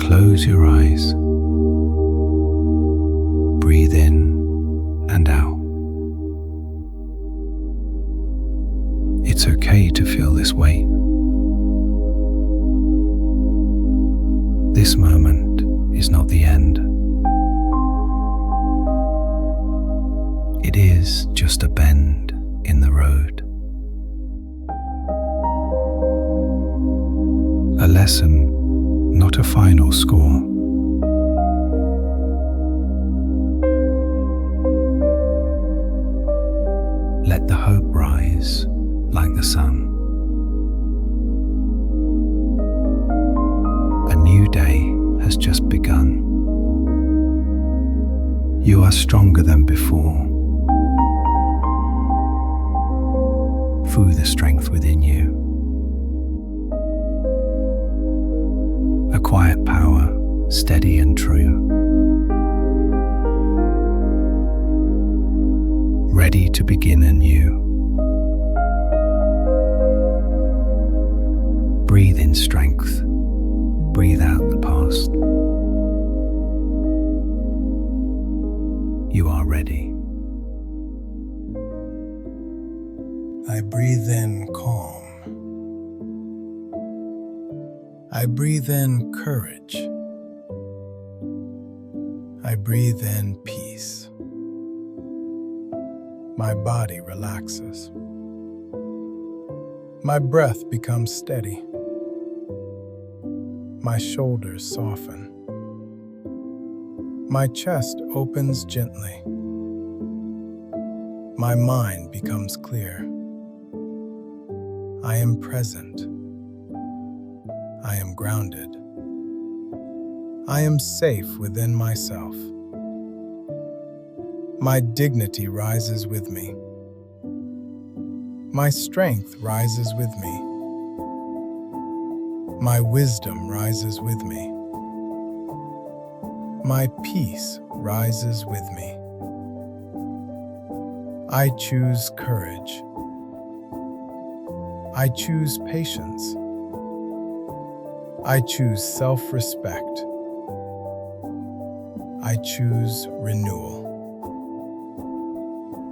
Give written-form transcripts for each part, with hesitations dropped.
Close your eyes. Breathe in and out. It's okay to feel this weight. This moment is not the end. It is just a bend in the road. A lesson, not a final score. Let the hope rise like the sun. A new day has just begun. You are stronger than before. Through the strength within you. A quiet power, steady and true. Ready to begin anew. Breathe in strength. Breathe out the past. You are ready. I breathe in calm. I breathe in courage. I breathe in peace. My body relaxes. My breath becomes steady. My shoulders soften. My chest opens gently. My mind becomes clear. I am present. I am grounded. I am safe within myself. My dignity rises with me. My strength rises with me. My wisdom rises with me. My peace rises with me. I choose courage. I choose patience. I choose self-respect. I choose renewal.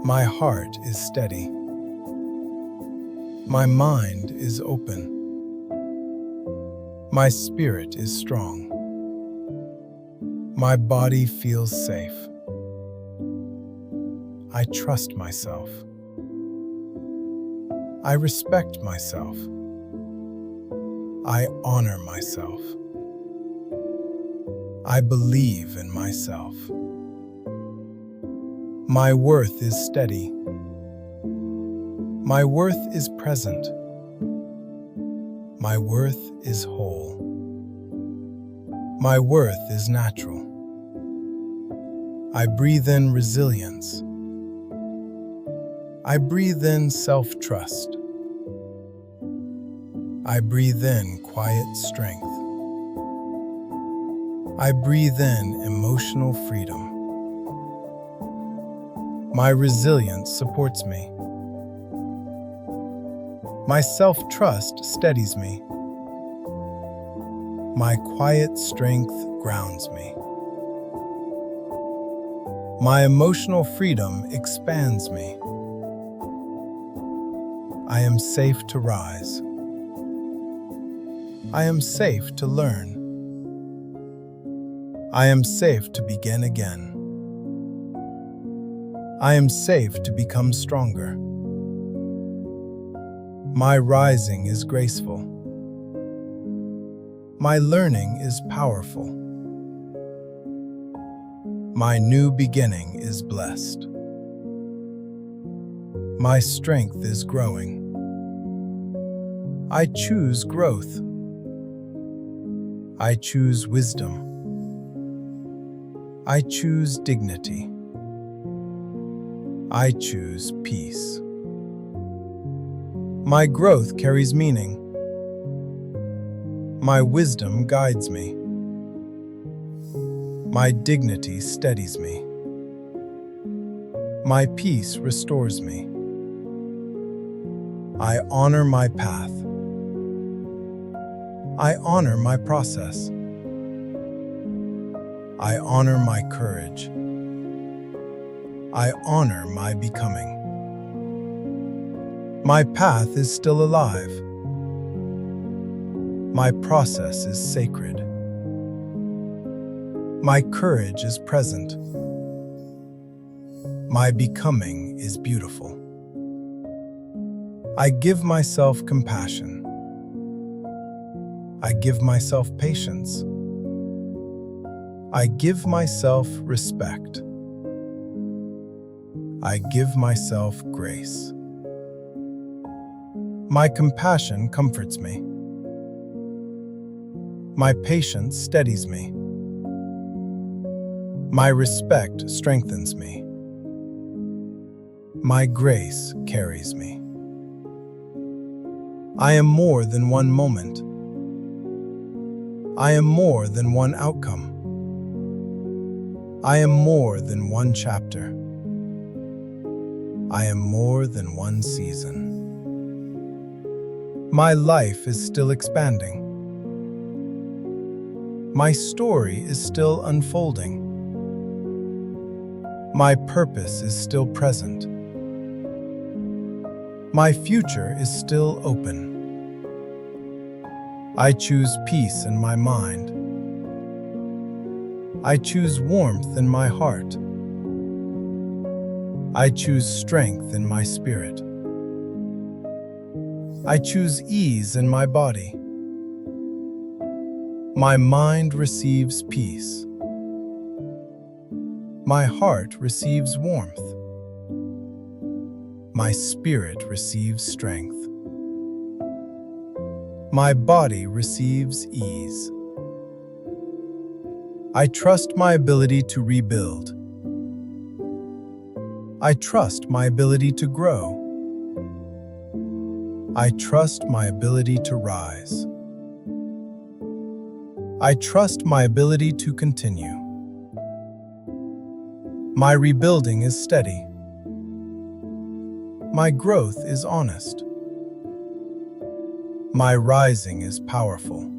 My heart is steady. My mind is open. My spirit is strong. My body feels safe. I trust myself. I respect myself. I honor myself. I believe in myself. My worth is steady. My worth is present. My worth is whole. My worth is natural. I breathe in resilience. I breathe in self-trust. I breathe in quiet strength. I breathe in emotional freedom. My resilience supports me. My self-trust steadies me. My quiet strength grounds me. My emotional freedom expands me. I am safe to rise. I am safe to learn. I am safe to begin again. I am safe to become stronger. My rising is graceful. My learning is powerful. My new beginning is blessed. My strength is growing. I choose growth. I choose wisdom. I choose dignity. I choose peace. My growth carries meaning. My wisdom guides me. My dignity steadies me. My peace restores me. I honor my path. I honor my process. I honor my courage. I honor my becoming. My path is still alive. My process is sacred. My courage is present. My becoming is beautiful. I give myself compassion. I give myself patience. I give myself respect. I give myself grace. My compassion comforts me. My patience steadies me. My respect strengthens me. My grace carries me. I am more than one moment. I am more than one outcome. I am more than one chapter. I am more than one season. My life is still expanding. My story is still unfolding. My purpose is still present. My future is still open. I choose peace in my mind. I choose warmth in my heart. I choose strength in my spirit. I choose ease in my body. My mind receives peace. My heart receives warmth. My spirit receives strength. My body receives ease. I trust my ability to rebuild. I trust my ability to grow. I trust my ability to rise. I trust my ability to continue. My rebuilding is steady. My growth is honest. My rising is powerful.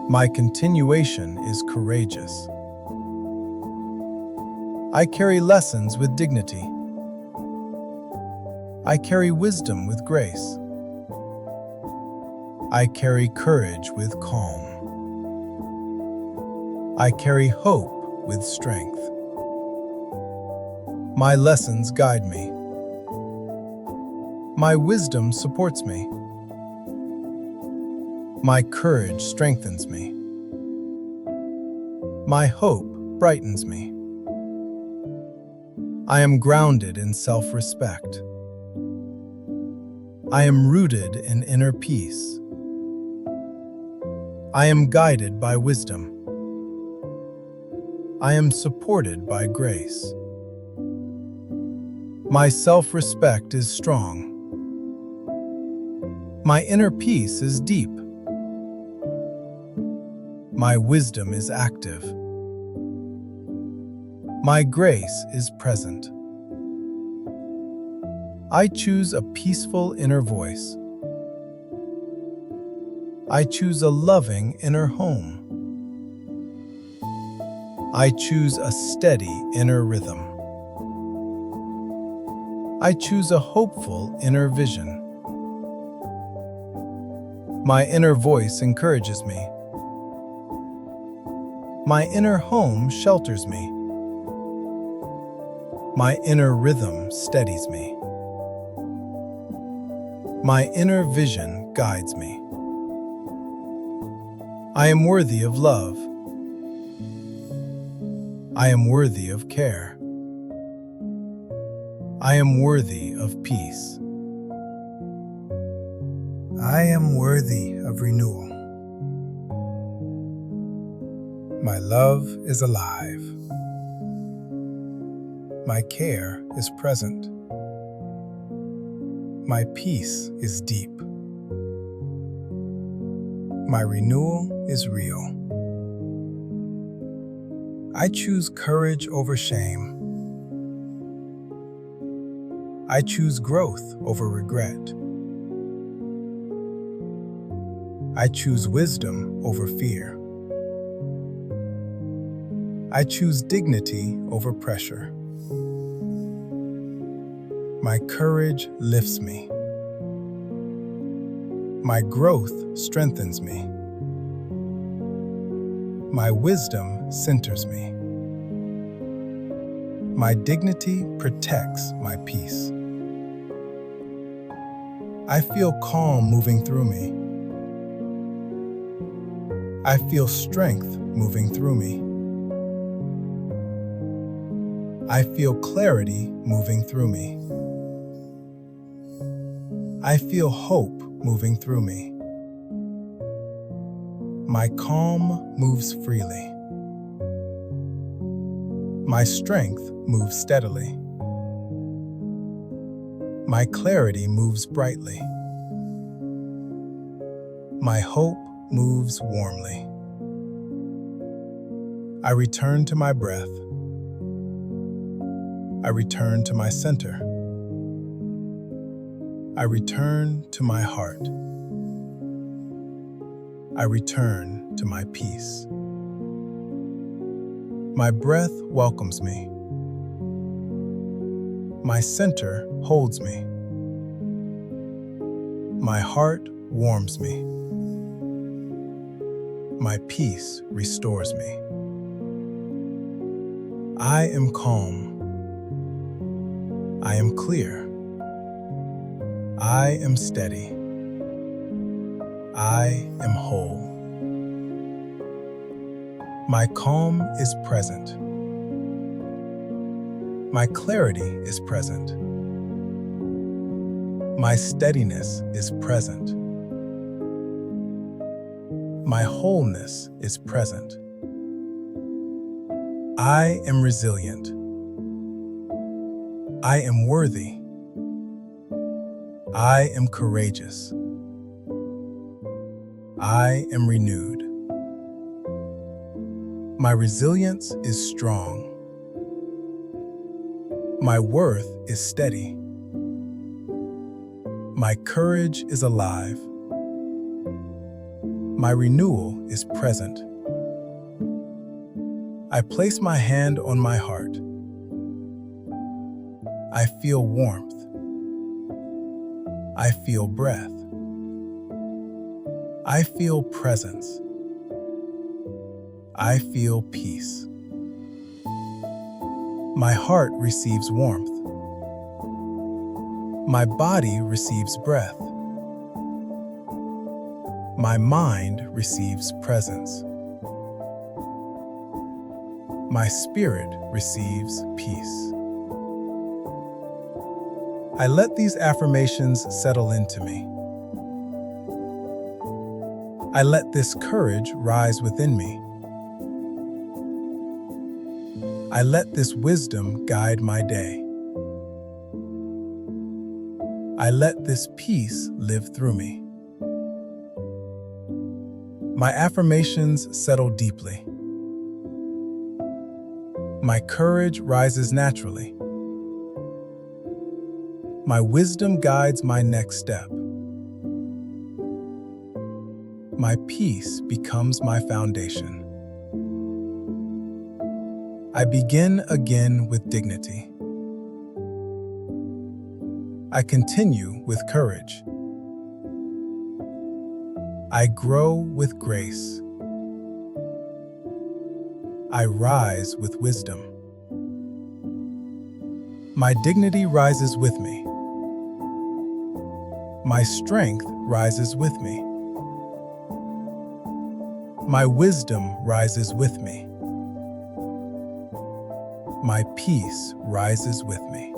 My continuation is courageous. I carry lessons with dignity. I carry wisdom with grace. I carry courage with calm. I carry hope with strength. My lessons guide me. My wisdom supports me. My courage strengthens me. My hope brightens me. I am grounded in self-respect. I am rooted in inner peace. I am guided by wisdom. I am supported by grace. My self-respect is strong. My inner peace is deep. My wisdom is active. My grace is present. I choose a peaceful inner voice. I choose a loving inner home. I choose a steady inner rhythm. I choose a hopeful inner vision. My inner voice encourages me. My inner home shelters me. My inner rhythm steadies me. My inner vision guides me. I am worthy of love. I am worthy of care. I am worthy of peace. I am worthy of renewal. My love is alive. My care is present. My peace is deep. My renewal is real. I choose courage over shame. I choose growth over regret. I choose wisdom over fear. I choose dignity over pressure. My courage lifts me. My growth strengthens me. My wisdom centers me. My dignity protects my peace. I feel calm moving through me. I feel strength moving through me. I feel clarity moving through me. I feel hope moving through me. My calm moves freely. My strength moves steadily. My clarity moves brightly. My hope moves warmly. I return to my breath. I return to my center. I return to my heart. I return to my peace. My breath welcomes me. My center holds me. My heart warms me. My peace restores me. I am calm. I am clear. I am steady. I am whole. My calm is present. My clarity is present. My steadiness is present. My wholeness is present. I am resilient. I am worthy. I am courageous. I am renewed. My resilience is strong. My worth is steady. My courage is alive. My renewal is present. I place my hand on my heart. I feel warmth. I feel breath. I feel presence. I feel peace. My heart receives warmth. My body receives breath. My mind receives presence. My spirit receives peace. I let these affirmations settle into me. I let this courage rise within me. I let this wisdom guide my day. I let this peace live through me. My affirmations settle deeply. My courage rises naturally. My wisdom guides my next step. My peace becomes my foundation. I begin again with dignity. I continue with courage. I grow with grace. I rise with wisdom. My dignity rises with me. My strength rises with me. My wisdom rises with me. My peace rises with me.